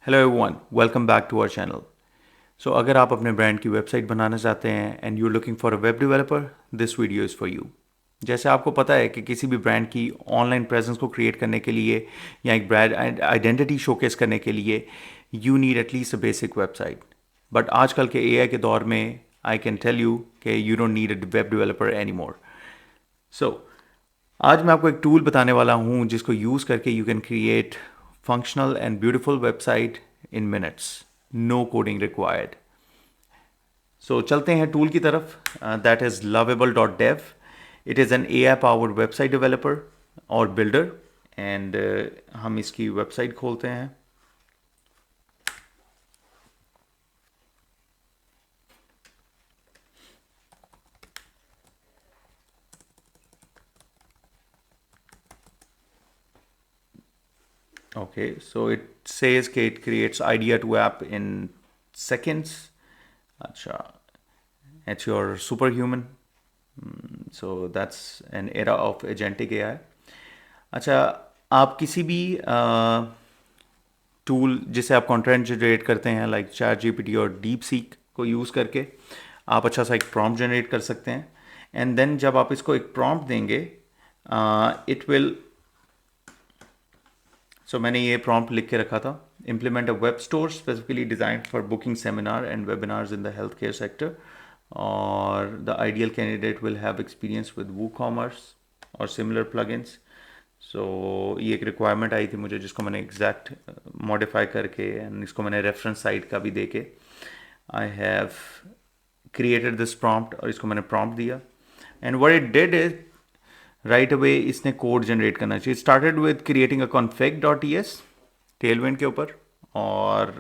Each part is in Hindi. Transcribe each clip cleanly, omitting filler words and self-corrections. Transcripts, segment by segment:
Hello everyone, welcome back to our channel. So अगर आप अपने ब्रांड की वेबसाइट बनाना चाहते हैं and you looking for a web developer, this video is for you. जैसे आपको पता है कि किसी भी ब्रांड की ऑनलाइन प्रेजेंस को क्रिएट करने के लिए या एक ब्रांड आइडेंटिटी शोकेस करने के लिए you need at least a basic website. But आजकल के एआई के दौर में आई कैन टेल यू कि you don't need a web developer any more. So आज मैं आपको एक टूल बताने वाला हूँ जिसको यूज़ करके you can create functional and beautiful website in minutes, no coding required. So चलते हैं टूल की तरफ। That is lovable.dev। It is an A I powered website developer और बिल्डर। एंड हम इसकी वेबसाइट खोलते हैं। Okay, so it says कि it creates idea to app in seconds. अच्छा, it's your superhuman. So that's an era of agentic AI. अच्छा, आप किसी भी टूल जिसे आप कंटेंट जनरेट करते हैं लाइक चैट जीपीटी और डीप सीक को यूज़ करके आप अच्छा सा एक प्रॉम्प्ट जनरेट कर सकते हैं। एंड देन जब आप इसको एक प्रॉम्प्ट देंगे, इट विल सो मैंने ये प्रॉम्प्ट लिख के रखा था। Implement a web store specifically designed for booking seminar and webinars in the health care sector, और the ideal candidate will have experience with woo commerce और सिमिलर प्लगइन्स। सो ये एक रिक्वायरमेंट आई थी मुझे जिसको मैंने एग्जैक्ट मॉडिफाई करके एंड इसको मैंने रेफरेंस साइट का भी दे के I have created this prompt, और इसको मैंने प्रॉम्प्ट दिया। And what it did is right away इसने कोड जनरेट करना चाहिए। Started with creating a config dot E S Tailwind के ऊपर। और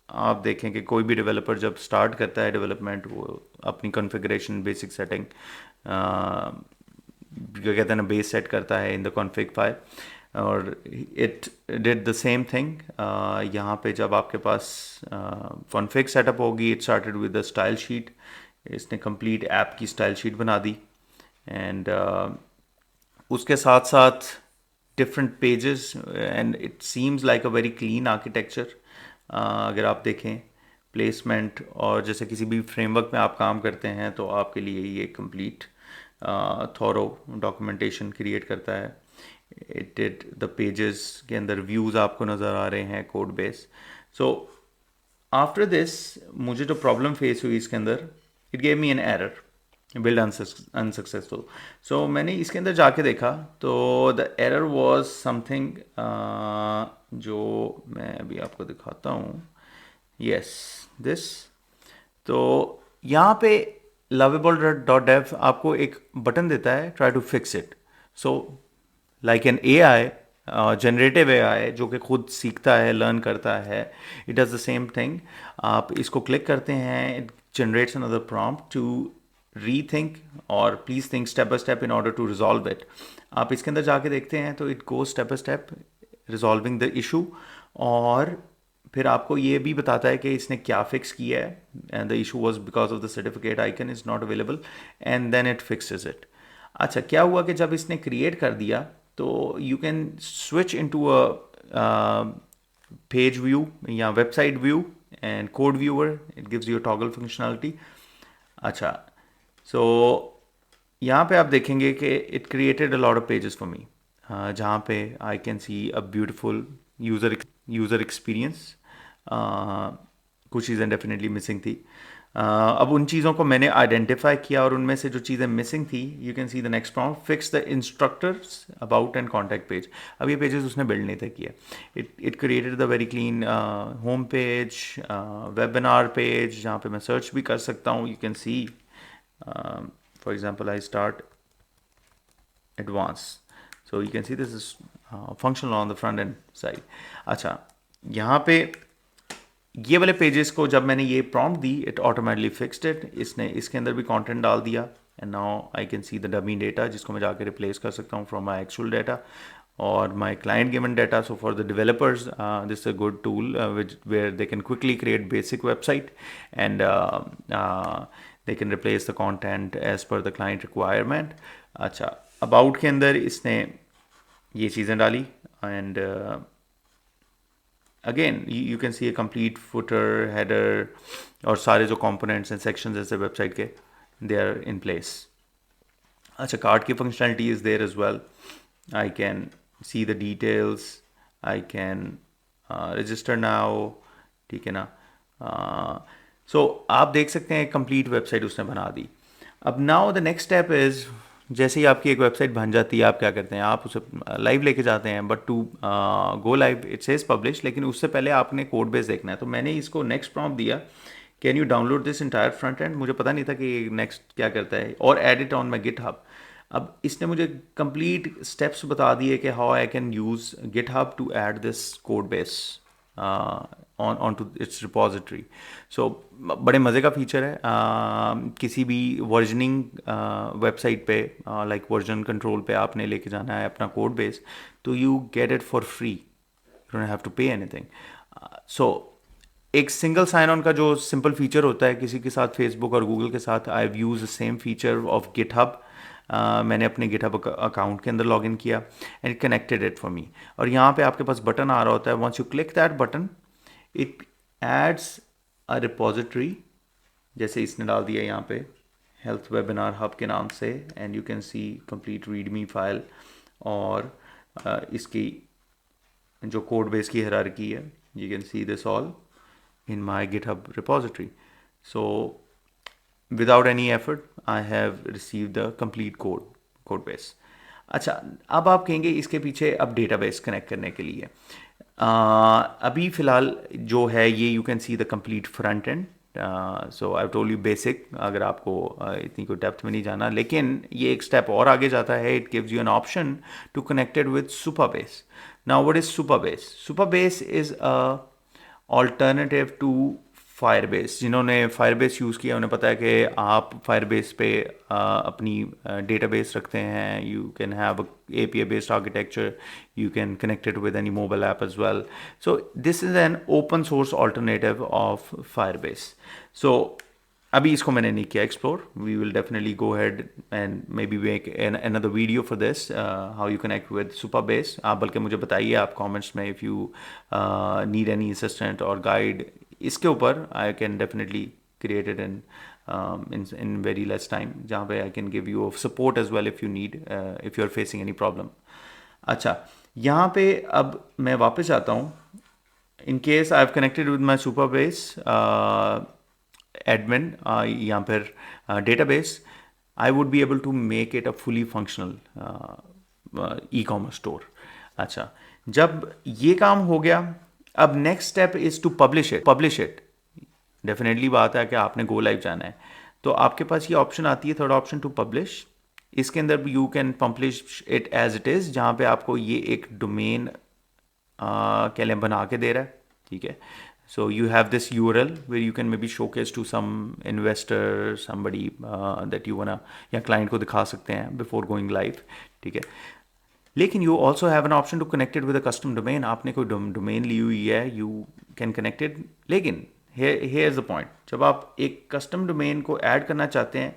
आप देखें कि कोई भी डेवलपर जब स्टार्ट करता है डेवलपमेंट, वो अपनी कॉन्फ़िगरेशन बेसिक सेटिंग क्या कहते हैं ना, बेस सेट करता है इन द कॉन्फ़िग फाइल। और it did the same thing. यहाँ पे जब आपके पास कॉन्फ़िग सेटअप होगी, it started with the style sheet. इसने कंप्लीट ऐप की स्टाइल शीट बना दी। एंड उसके साथ साथ different pages, and it seems like a very clean architecture. अगर आप देखें प्लेसमेंट, और जैसे किसी भी फ्रेमवर्क में आप काम करते हैं तो आपके लिए ये कंप्लीट थॉरो डॉक्यूमेंटेशन क्रिएट करता है। इट डिड द पेजेस के अंदर व्यूज़ आपको नज़र आ रहे हैं code base. So after this मुझे जो प्रॉब्लम फेस हुई इसके अंदर, it gave me an error build unsuccessful. So मैंने इसके अंदर जाके देखा तो द एरर वाज समथिंग जो मैं अभी आपको दिखाता हूँ। Yes, this. तो यहाँ पे lovable.dev आपको एक बटन देता है, try to fix it. So like an A I, generative A I जो कि खुद सीखता है, लर्न करता है, it does the same thing. आप इसको क्लिक करते हैं, it generates another prompt to rethink और please think step by step in order to resolve it. आप इसके अंदर जाके देखते हैं तो it go step by step resolving the issue. और फिर आपको ये भी बताता है कि इसने क्या फिक्स किया है। And the issue was because of the certificate icon is not available, and then it fixes it. अच्छा, क्या हुआ कि जब इसने क्रिएट कर दिया तो you can switch into a page view या website view and code viewer. It gives you toggle functionality. अच्छा, सो यहाँ पे आप देखेंगे कि it created a lot of pages for me, जहाँ पे I can see a beautiful user experience. कुछ चीज़ें डेफिनेटली मिसिंग थी। अब उन चीज़ों को मैंने आइडेंटिफाई किया, और उनमें से जो चीज़ें मिसिंग थी, you can see the next prompt, fix the instructors about and contact page. अब ये पेजेस उसने बिल्ड नहीं थे किए। It created the very clean home page, webinar page जहाँ पे मैं सर्च भी कर सकता हूँ। You can C for example I start advanced, so you can see this is functional on the front end side. अच्छा, यहाँ पे ये वाले पेजेस को जब मैंने ये prompt the, it automatically fixed it. इसने इसके अंदर भी कंटेंट डाल दिया, and now I can see the dummy data जिसको मैं जाके रिप्लेस कर सकता हूँ फ्रॉम माई एक्चुअल डेटा और my client given data. So for the developers this a good tool which where they can quickly create basic website, and they can replace the content as per the client requirement. अच्छा, अबाउट के अंदर इसने ये चीज़ें डाली, and again you can see a complete footer, header और सारे जो कंपोनेंट्स हैं, सेक्शंस ऐसे वेबसाइट के, दे आर इन प्लेस. अच्छा, कार्ड की functionality is there as well. I can see the details, I can register now, ठीक है ना. सो आप देख सकते हैं कंप्लीट वेबसाइट उसने बना दी. अब now the next step is, जैसे ही आपकी एक वेबसाइट बन जाती है, आप क्या करते हैं, आप उसे लाइव लेके जाते हैं. But to go live it says publish, लेकिन उससे पहले आपने कोड बेस देखना है. तो मैंने इसको नेक्स्ट प्रॉम्प्ट दिया, can you download this entire front end. मुझे पता नहीं था कि नेक्स्ट क्या करता है, और add it on my GitHub. अब इसने मुझे कंप्लीट स्टेप्स बता दिए कि how I can use GitHub to add this code base on to its repository. So बड़े मज़े का फीचर है. किसी भी वर्जनिंग वेबसाइट पे, लाइक वर्जन कंट्रोल पे आपने लेके जाना है अपना कोड बेस, तो you get it for free, you don't have to pay anything. So एक सिंगल साइन ऑन का जो सिंपल फीचर होता है किसी के साथ, फेसबुक और गूगल के साथ, I have use the same feature of GitHub. मैंने अपने गिटहब अकाउंट के अंदर लॉग इन किया and connected it for me. और यहाँ पे आपके पास बटन आ रहा होता है. Once you click that button, it adds a repository, जैसे इसने डाल दिया यहाँ पे हेल्थ वेबिनार हब के नाम से, and you can C complete readme file. और इसकी जो कोड बेस की हायरार्की है, you can see this all in my GitHub repository. So without any effort, I have received the complete code base. अच्छा, अब आप कहेंगे इसके पीछे अब डेटाबेस कनेक्ट करने के लिए अभी फ़िलहाल जो है ये, you can see the complete front end. So I told you basic, अगर आपको इतनी कोई डेप्थ में नहीं जाना, लेकिन ये एक स्टेप और आगे जाता है. It gives you an option to connected with Supabase. Now what is Supabase? Supabase is a alternative to Firebase. जिन्होंने फायरबेस यूज़ किया उन्हें पता है कि आप फायरबेस पे अपनी डेटाबेस रखते हैं. You can have API based architecture, you can connect it with any mobile app as well. So this is an open source alternative of Firebase. So अभी इसको मैंने नहीं किया explore. We will definitely go head and maybe make another video for this, how you connect with Supabase. आप बल्कि मुझे बताइए आप कमेंट्स में, if you need any assistant और गाइड इसके ऊपर. आई can definitely create it in very less time, जहाँ पे I can give you support as well if you need, if you are facing any problem. अच्छा, यहाँ पे अब मैं वापस आता हूँ. In case I have connected with my Supabase admin, यहाँ पर database, I would be able to make it a fully functional e-commerce store. अच्छा, जब ये काम हो गया, अब next step is to publish it. Definitely बात है कि आपने गो लाइव जाना है, तो आपके पास ये ऑप्शन आती है, थर्ड ऑप्शन, टू पब्लिश. इसके अंदर you can publish it as it is, जहाँ पे आपको ये एक डोमेन क्या लें बना के दे रहा है. ठीक है. So you have this URL where you can maybe showcase to some investor, somebody that you wanna, या client को दिखा सकते हैं before going live. ठीक है. लेकिन you also have an option to connect it with a custom domain. आपने कोई domain ली हुई है, you can connect it. लेकिन here's the point. जब आप एक custom domain को add करना चाहते हैं,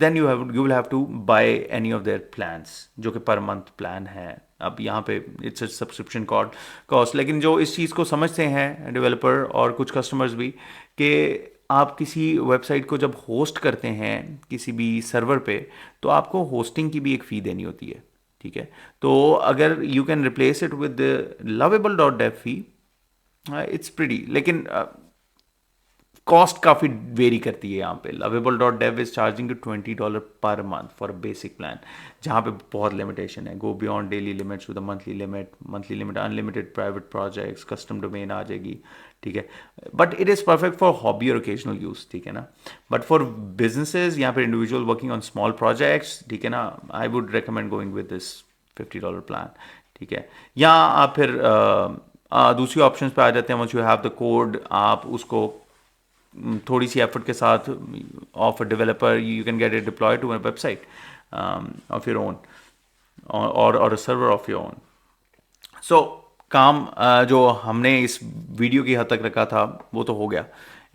then you will have to buy any of their plans, जो कि per month plan है. अब यहाँ पे इट्स अ सब्सक्रिप्शन कॉस्ट. लेकिन जो इस चीज़ को समझते हैं डेवलपर और कुछ कस्टमर्स भी, कि आप किसी वेबसाइट को जब होस्ट करते हैं किसी भी सर्वर पे, तो आपको होस्टिंग की भी एक फ़ी देनी होती है. ठीक है. तो अगर you can replace it with lovable.dev fee, it's pretty. लेकिन कॉस्ट काफ़ी वेरी करती है यहाँ पे. lovable.dev is charging $20 per month for a basic plan, जहाँ पे बहुत लिमिटेशन है. Go beyond daily limits with monthly limit unlimited private projects, custom domain आ जाएगी. ठीक है. But it is perfect for hobby और ओकेजनल यूज़. ठीक है ना. बट फॉर बिजनेसेस, यहाँ पे individual working on small projects, ठीक है ना, I would recommend going with this $50 plan. ठीक है. या आप फिर दूसरी ऑप्शंस पे आ जाते हैं. Once you have the code, आप उसको थोड़ी सी एफर्ट के साथ of a developer, you can get it deploy to a website of your own, और a server of your own. So काम जो हमने इस वीडियो की हद तक रखा था वो तो हो गया,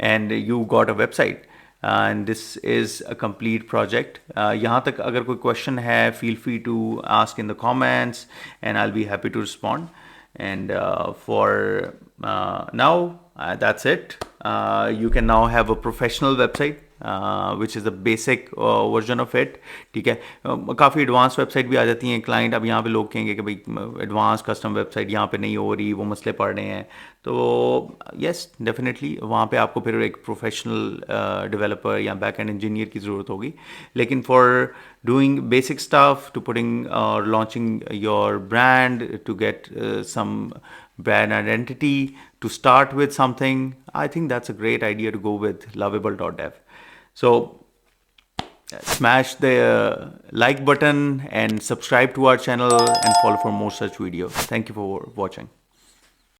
and you got a website, and this is a complete project. यहाँ तक अगर कोई क्वेश्चन है, feel free to ask in the comments and I will be happy to respond. And for now, that's it. You can now have a professional website, which is the basic version of it. ठीक है, काफ़ी एडवांस वेबसाइट भी आ जाती हैं क्लाइंट. अब यहाँ पे लोग कहेंगे कि भाई एडवांस कस्टम वेबसाइट यहाँ पे नहीं हो रही, वो मसले पड़ रहे हैं. तो यस, डेफिनेटली वहाँ पे आपको फिर एक प्रोफेशनल डेवलपर या बैक एंड इंजीनियर की ज़रूरत होगी. लेकिन for doing basic stuff, to putting or launching your brand, to get some brand identity, to start with something, I think that's a great idea to go with Lovable.dev. So smash the like button and subscribe to our channel and follow for more such videos. Thank you for watching.